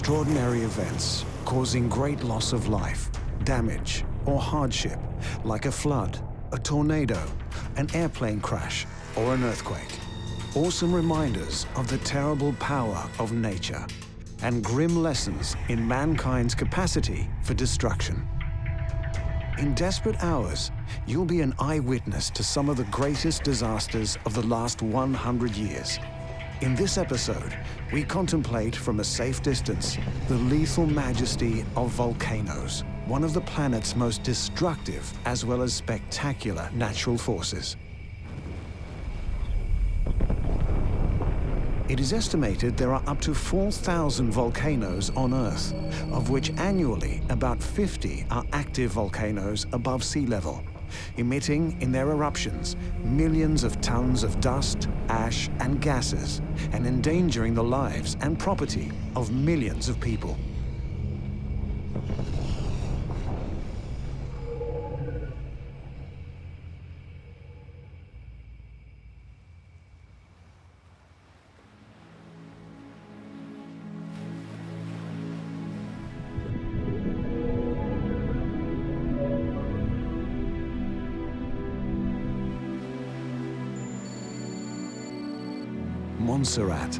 extraordinary events causing great loss of life, damage, or hardship, like a flood, a tornado, an airplane crash, or an earthquake. Awesome reminders of the terrible power of nature and grim lessons in mankind's capacity for destruction. In desperate hours, you'll be an eyewitness to some of the greatest disasters of the last 100 years. In this episode, we contemplate from a safe distance the lethal majesty of volcanoes, one of the planet's most destructive as well as spectacular natural forces. It is estimated there are up to 4,000 volcanoes on Earth, of which annually about 50 are active volcanoes above sea level, emitting in their eruptions millions of tons of dust, ash, and gases, and endangering the lives and property of millions of people. Montserrat,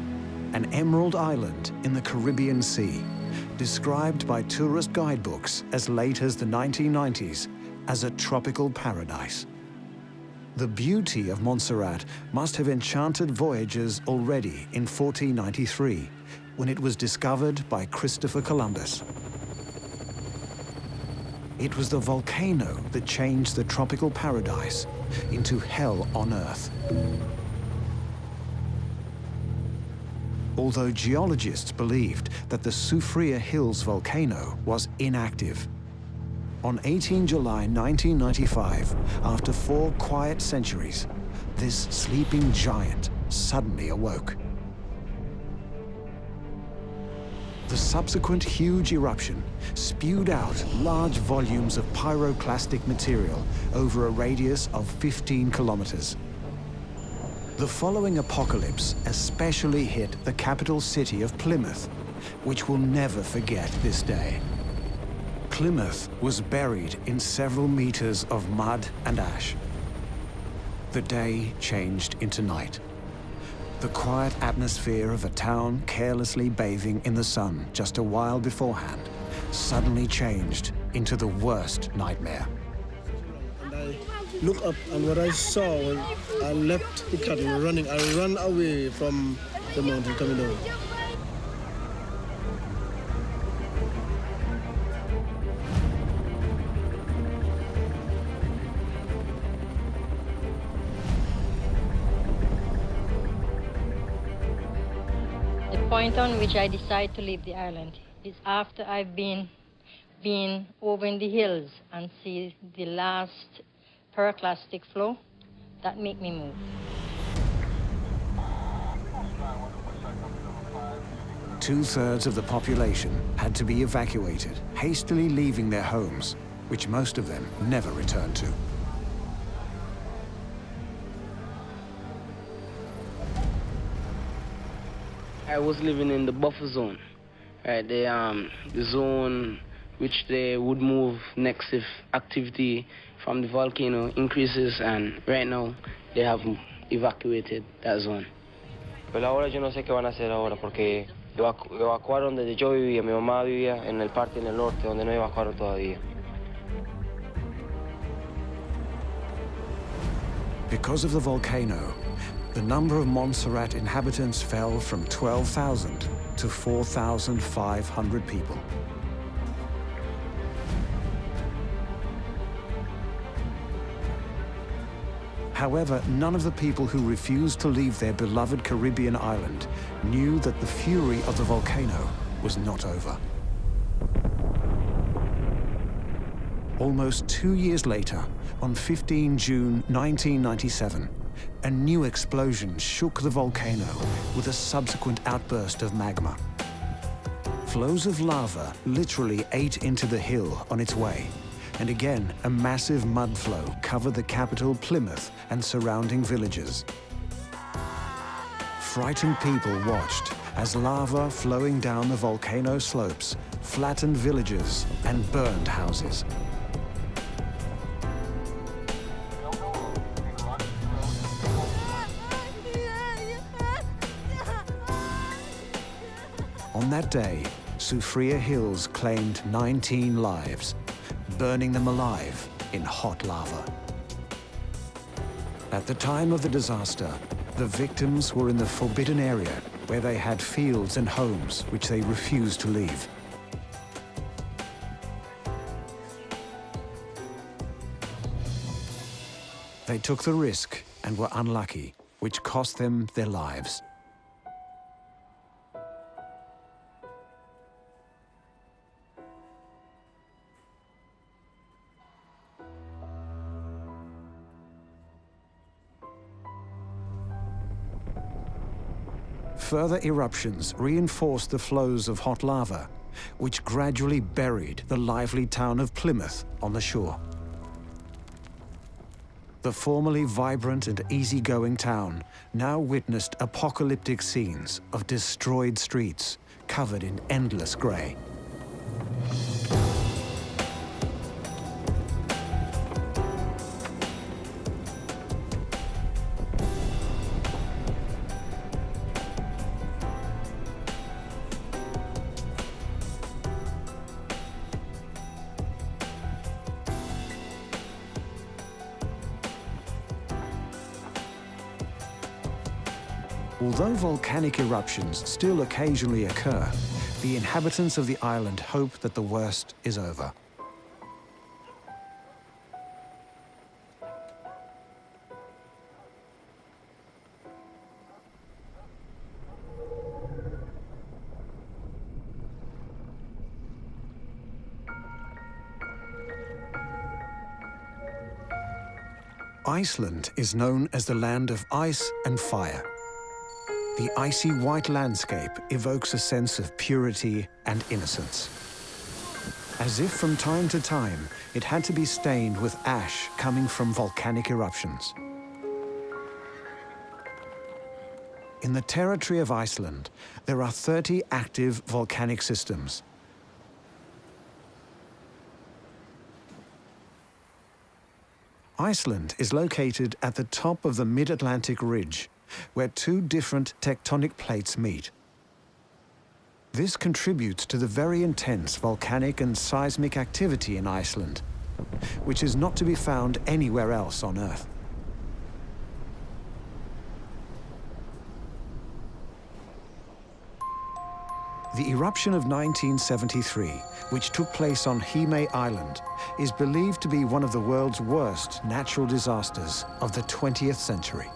an emerald island in the Caribbean Sea, described by tourist guidebooks as late as the 1990s as a tropical paradise. The beauty of Montserrat must have enchanted voyagers already in 1493, when it was discovered by Christopher Columbus. It was the volcano that changed the tropical paradise into hell on Earth. Although geologists believed that the Soufriere Hills volcano was inactive. On 18 July 1995, after 4 quiet centuries, this sleeping giant suddenly awoke. The subsequent huge eruption spewed out large volumes of pyroclastic material over a radius of 15 kilometers. The following apocalypse especially hit the capital city of Plymouth, which will never forget this day. Plymouth was buried in several meters of mud and ash. The day changed into night. The quiet atmosphere of a town carelessly bathing in the sun just a while beforehand suddenly changed into the worst nightmare. Look up, and what I saw when I left the cattle running, I ran away from the mountain coming down. The point on which I decide to leave the island is after I've been over in the hills and see the last Pyroclastic flow that make me move. 2/3 of the population had to be evacuated, hastily leaving their homes, which most of them never returned to. I was living in the buffer zone, right? The zone which they would move next if activity from the volcano increases, and right now they have evacuated that zone. Pero ahora yo no sé qué van a hacer ahora porque evacuaron desde yo vivía, mi mamá vivía en el parque en el norte donde no evacuaron todavía. Because of the volcano, the number of Montserrat inhabitants fell from 12,000 to 4,500 people. However, none of the people who refused to leave their beloved Caribbean island knew that the fury of the volcano was not over. Almost 2 years later, on 15 June 1997, a new explosion shook the volcano with a subsequent outburst of magma. Flows of lava literally ate into the hill on its way, and again, a massive mud flow covered the capital, Plymouth, and surrounding villages. Frightened people watched as lava flowing down the volcano slopes flattened villages and burned houses. On that day, Soufriere Hills claimed 19 lives, burning them alive in hot lava. At the time of the disaster, the victims were in the forbidden area where they had fields and homes which they refused to leave. They took the risk and were unlucky, which cost them their lives. Further eruptions reinforced the flows of hot lava, which gradually buried the lively town of Plymouth on the shore. The formerly vibrant and easygoing town now witnessed apocalyptic scenes of destroyed streets covered in endless grey. Although volcanic eruptions still occasionally occur, the inhabitants of the island hope that the worst is over. Iceland is known as the land of ice and fire. The icy white landscape evokes a sense of purity and innocence. As if from time to time, it had to be stained with ash coming from volcanic eruptions. In the territory of Iceland, there are 30 active volcanic systems. Iceland is located at the top of the mid-Atlantic ridge, where two different tectonic plates meet. This contributes to the very intense volcanic and seismic activity in Iceland, which is not to be found anywhere else on Earth. The eruption of 1973, which took place on Heimaey Island, is believed to be one of the world's worst natural disasters of the 20th century.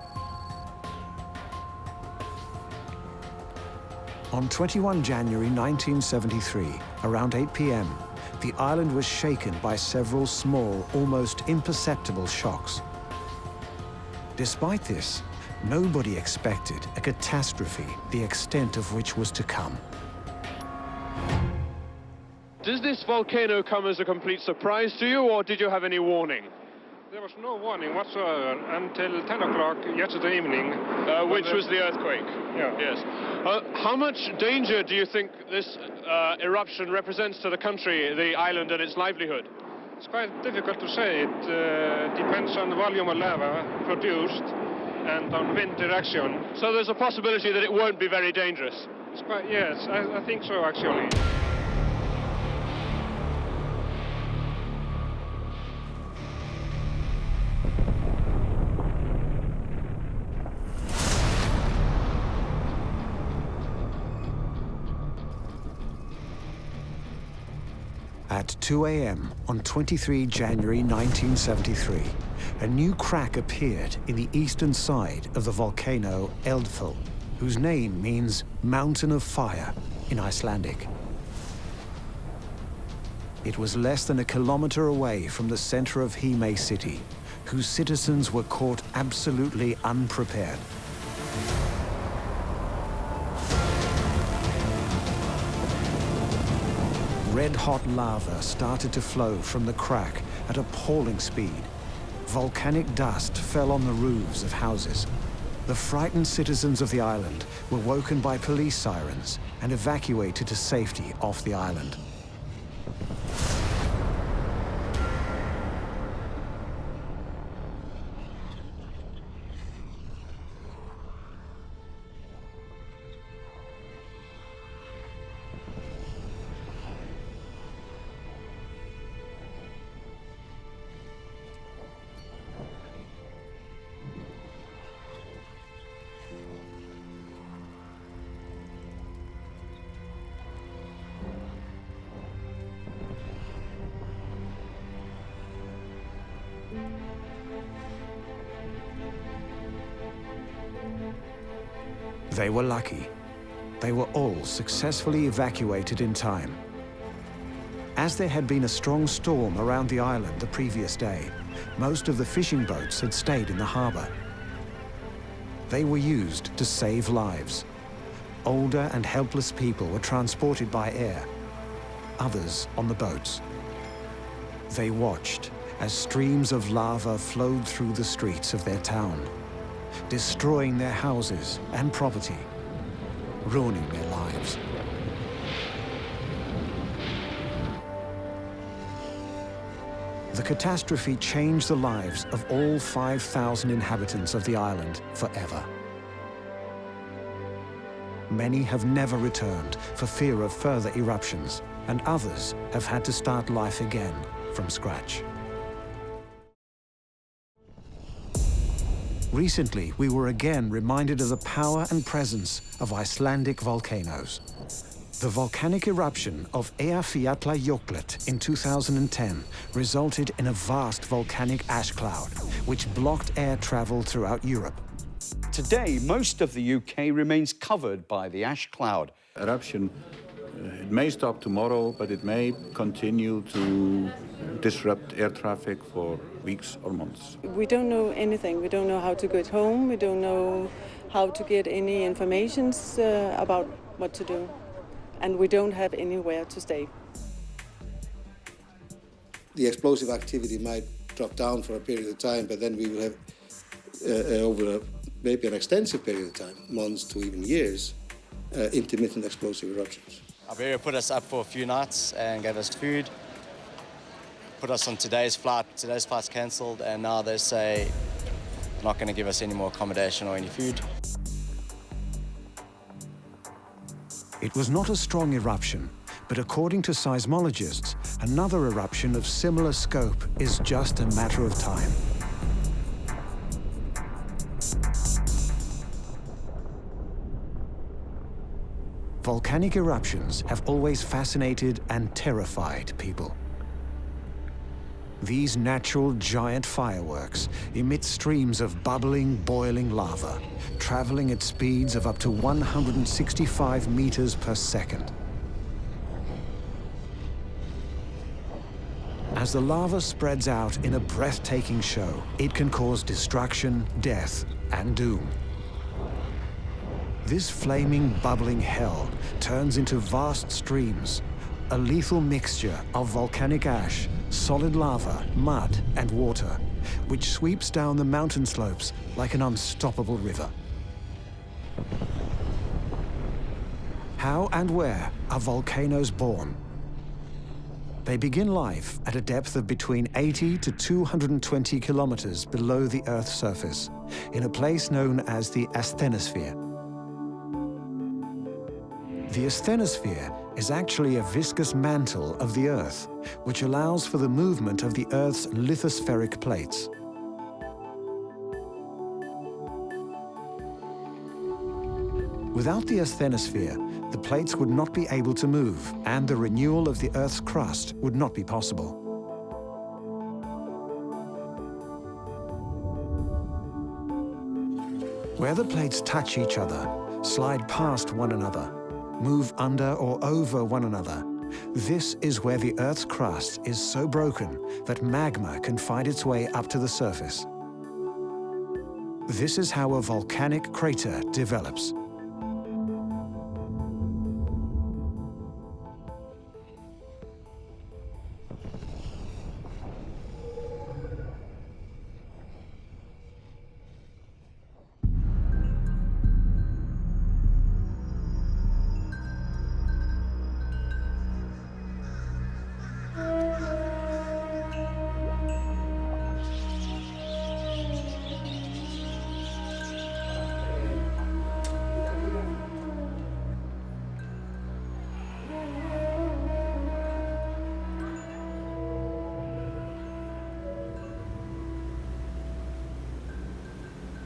On 21 January 1973, around 8 p.m., the island was shaken by several small, almost imperceptible shocks. Despite this, nobody expected a catastrophe the extent of which was to come. Does this volcano come as a complete surprise to you, or did you have any warning? There was no warning whatsoever until 10 o'clock yesterday evening. Which was the earthquake? Yeah. Yes. How much danger do you think this eruption represents to the country, the island, and its livelihood? It's quite difficult to say. It depends on the volume of lava produced and on wind direction. So there's a possibility that it won't be very dangerous? It's quite, yes, I think so, actually. At 2 a.m. on 23 January 1973, a new crack appeared in the eastern side of the volcano Eldfell, whose name means Mountain of Fire in Icelandic. It was less than a kilometer away from the center of Heimaey city, whose citizens were caught absolutely unprepared. Red-hot lava started to flow from the crack at appalling speed. Volcanic dust fell on the roofs of houses. The frightened citizens of the island were woken by police sirens and evacuated to safety off the island. They were lucky. They were all successfully evacuated in time. As there had been a strong storm around the island the previous day, most of the fishing boats had stayed in the harbor. They were used to save lives. Older and helpless people were transported by air, others on the boats. They watched as streams of lava flowed through the streets of their town, destroying their houses and property, ruining their lives. The catastrophe changed the lives of all 5,000 inhabitants of the island forever. Many have never returned for fear of further eruptions, and others have had to start life again from scratch. Recently, we were again reminded of the power and presence of Icelandic volcanoes. The volcanic eruption of Eyjafjallajokull in 2010 resulted in a vast volcanic ash cloud, which blocked air travel throughout Europe. Today, most of the UK remains covered by the ash cloud. Eruption, it may stop tomorrow, but it may continue to disrupt air traffic for weeks or months. We don't know anything. We don't know how to get home. We don't know how to get any information about what to do. And we don't have anywhere to stay. The explosive activity might drop down for a period of time, but then we will have, over maybe an extensive period of time, months to even years, intermittent explosive eruptions. Iberia put us up for a few nights and gave us food, put us on today's flight. Today's flight's cancelled, and now they say they're not going to give us any more accommodation or any food. It was not a strong eruption, but according to seismologists, another eruption of similar scope is just a matter of time. Volcanic eruptions have always fascinated and terrified people. These natural giant fireworks emit streams of bubbling, boiling lava, traveling at speeds of up to 165 meters per second. As the lava spreads out in a breathtaking show, it can cause destruction, death, and doom. This flaming, bubbling hell turns into vast streams, a lethal mixture of volcanic ash, solid lava, mud, and water, which sweeps down the mountain slopes like an unstoppable river. How and where are volcanoes born? They begin life at a depth of between 80 to 220 kilometers below the Earth's surface, in a place known as the asthenosphere. The asthenosphere is actually a viscous mantle of the Earth, which allows for the movement of the Earth's lithospheric plates. Without the asthenosphere, the plates would not be able to move, and the renewal of the Earth's crust would not be possible. Where the plates touch each other, slide past one another, move under or over one another, this is where the Earth's crust is so broken that magma can find its way up to the surface. This is how a volcanic crater develops.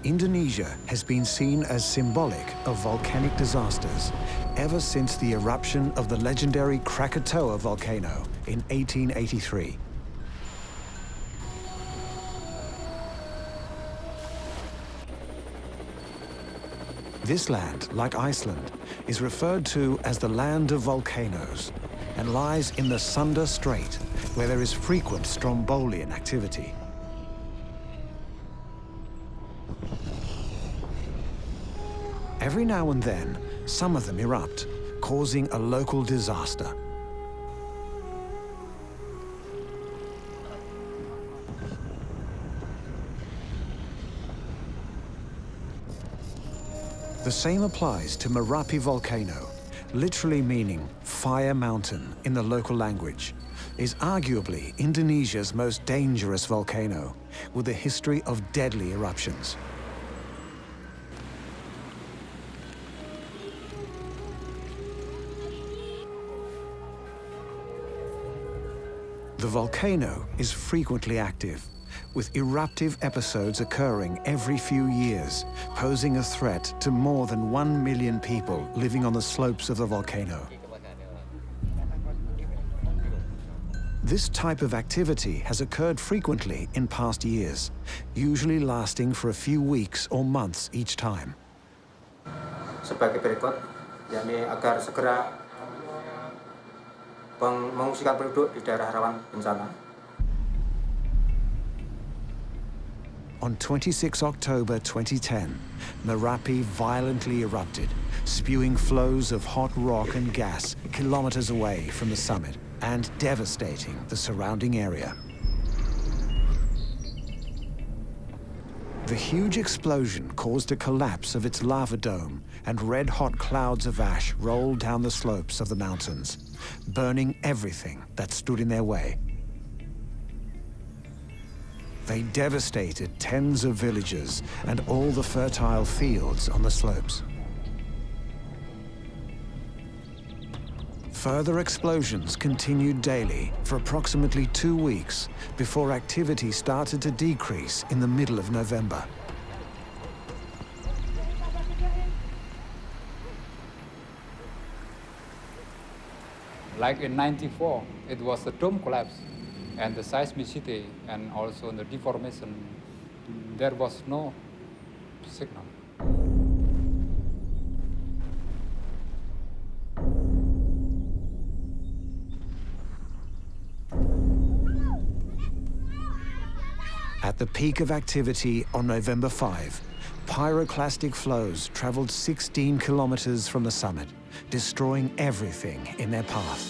Indonesia has been seen as symbolic of volcanic disasters ever since the eruption of the legendary Krakatoa volcano in 1883. This land, like Iceland, is referred to as the land of volcanoes and lies in the Sunda Strait, where there is frequent strombolian activity. Every now and then, some of them erupt, causing a local disaster. The same applies to Merapi volcano, literally meaning fire mountain in the local language, is arguably Indonesia's most dangerous volcano, with a history of deadly eruptions. The volcano is frequently active, with eruptive episodes occurring every few years, posing a threat to more than 1 million people living on the slopes of the volcano. This type of activity has occurred frequently in past years, usually lasting for a few weeks or months each time. Sebagai berikut, yakni agar segera mengungsikan penduduk di daerah rawan bencana. On 26 October 2010, Merapi violently erupted, spewing flows of hot rock and gas kilometers away from the summit and devastating the surrounding area. The huge explosion caused a collapse of its lava dome, and red-hot clouds of ash rolled down the slopes of the mountains, burning everything that stood in their way. They devastated tens of villages and all the fertile fields on the slopes. Further explosions continued daily for approximately 2 weeks before activity started to decrease in the middle of November. Like in '94, it was a dome collapse, and the seismicity and also the deformation, there was no signal. At the peak of activity on November 5, pyroclastic flows traveled 16 kilometers from the summit, destroying everything in their path.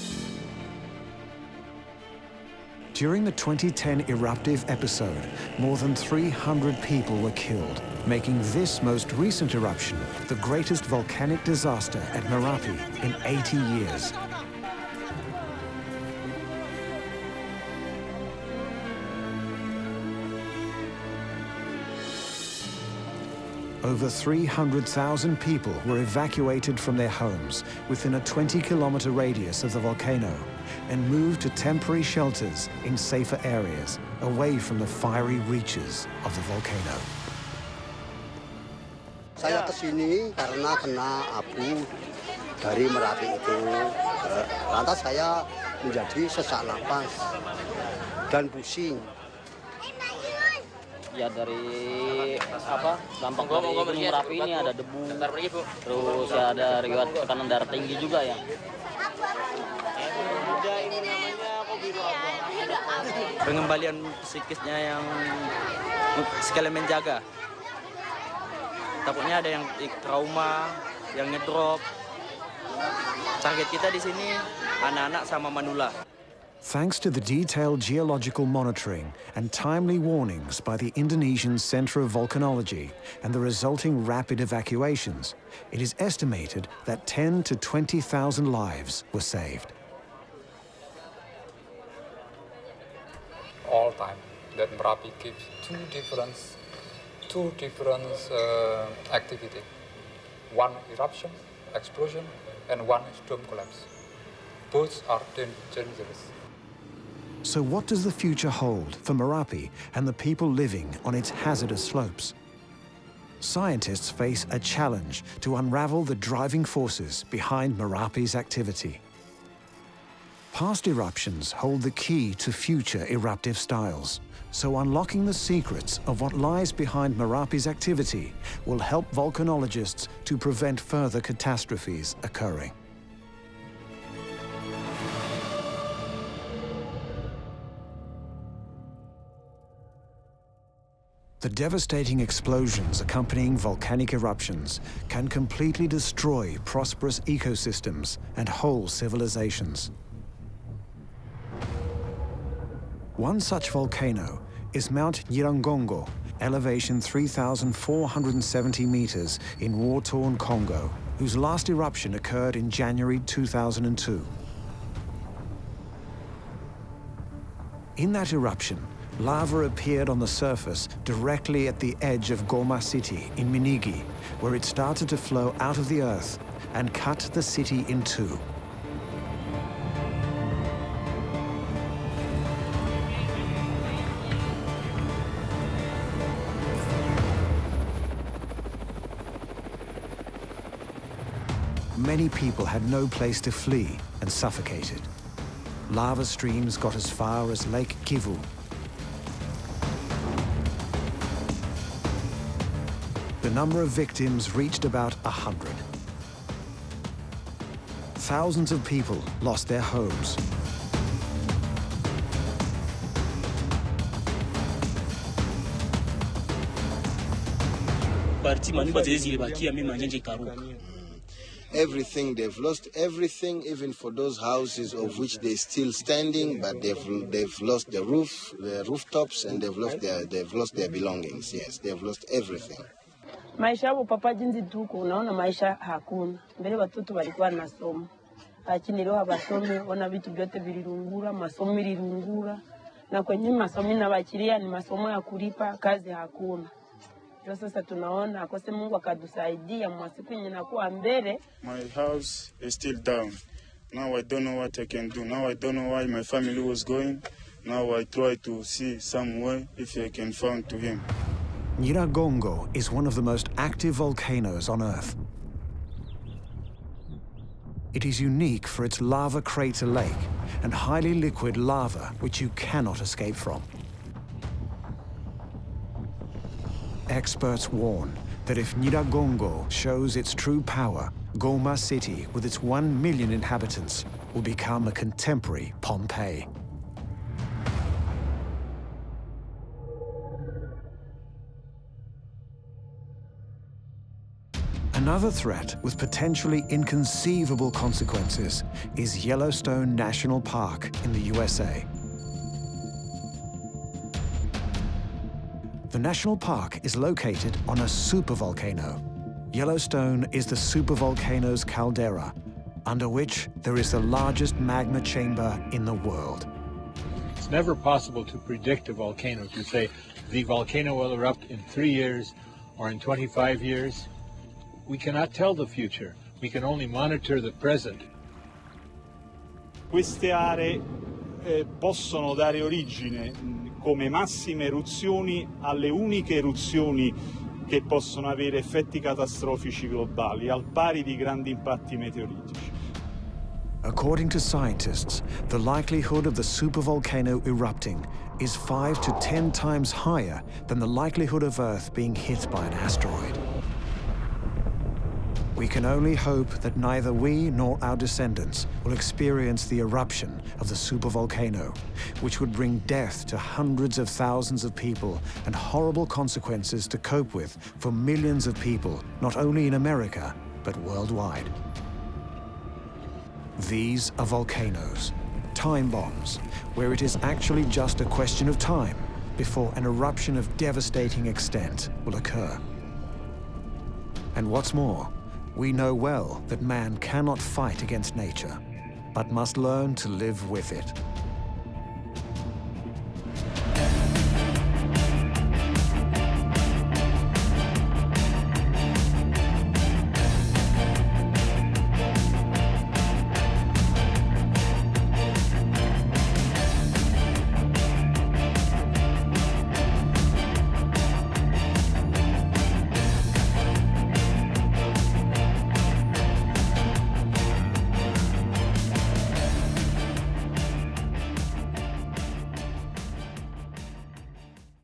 During the 2010 eruptive episode, more than 300 people were killed, making this most recent eruption the greatest volcanic disaster at Merapi in 80 years. Over 300,000 people were evacuated from their homes within a 20-kilometer radius of the volcano and moved to temporary shelters in safer areas, away from the fiery reaches of the volcano. Saya kesini karena kena abu dari Merapi itu. Lantas saya menjadi sesak napas dan pusing. Ya dari apa dampak dari Gunung Merapi ini ada debu, terus ya ada riwayat tekanan darah tinggi juga ya. Pengembalian psikisnya yang sekalian menjaga. Takutnya ada yang trauma, yang ngedrop. Target kita di sini anak-anak sama manula. Thanks to the detailed geological monitoring and timely warnings by the Indonesian Center of Volcanology and the resulting rapid evacuations, it is estimated that 10 to 20,000 lives were saved. All time that Merapi gives two different activity. One eruption, explosion, and one dome collapse. Both are dangerous. So what does the future hold for Merapi and the people living on its hazardous slopes? scientists face a challenge to unravel the driving forces behind Merapi's activity. Past eruptions hold the key to future eruptive styles, so unlocking the secrets of what lies behind Merapi's activity will help volcanologists to prevent further catastrophes occurring. The devastating explosions accompanying volcanic eruptions can completely destroy prosperous ecosystems and whole civilizations. One such volcano is Mount Nyiragongo, elevation 3,470 meters in war-torn Congo, whose last eruption occurred in January 2002. In that eruption, lava appeared on the surface directly at the edge of Goma city in Minigi, where it started to flow out of the earth and cut the city in two. Many people had no place to flee and suffocated. Lava streams got as far as Lake Kivu. The number of victims reached about 100. Thousands of people lost their homes. Everything, they've lost everything, even for those houses of which they're still standing, but they've lost the roof, the rooftops, and they've lost their belongings. Yes, they've lost everything. Maisha yao papa jinsi tuko unaona maisha hakuna. Mbele watoto walikuwa nasoma. Lakini leo hawasomi, wana vitu vyote vilirungura, masomo ilirungura. Na kwenye masomo inawachilia ni masomo ya kulipa, kazi hakuna. Ndio sasa tunaona akose Mungu akatusaidia mwasiku yenye nakuwa mbele. My house is still down. Now I don't know what I can do. Now I don't know why my family was going. Now I try to see some way if I can find to him. Nyiragongo is one of the most active volcanoes on Earth. It is unique for its lava crater lake and highly liquid lava which you cannot escape from. Experts warn that if Nyiragongo shows its true power, Goma city, with its 1 million inhabitants, will become a contemporary Pompeii. Another threat with potentially inconceivable consequences is Yellowstone National Park in the USA. The national park is located on a supervolcano. Yellowstone is the supervolcano's caldera, under which there is the largest magma chamber in the world. It's never possible to predict a volcano, to say the volcano will erupt in 3 years or in 25 years. We cannot tell the future. We can only monitor the present. Queste aree possono dare origine come massime eruzioni alle uniche eruzioni che possono avere effetti catastrofici globali, al pari di grandi impatti meteoritici. According to scientists, the likelihood of the supervolcano erupting is 5 to 10 times higher than the likelihood of Earth being hit by an asteroid. We can only hope that neither we nor our descendants will experience the eruption of the supervolcano, which would bring death to hundreds of thousands of people and horrible consequences to cope with for millions of people, not only in America, but worldwide. These are volcanoes, time bombs, where it is actually just a question of time before an eruption of devastating extent will occur. And what's more, we know well that man cannot fight against nature, but must learn to live with it.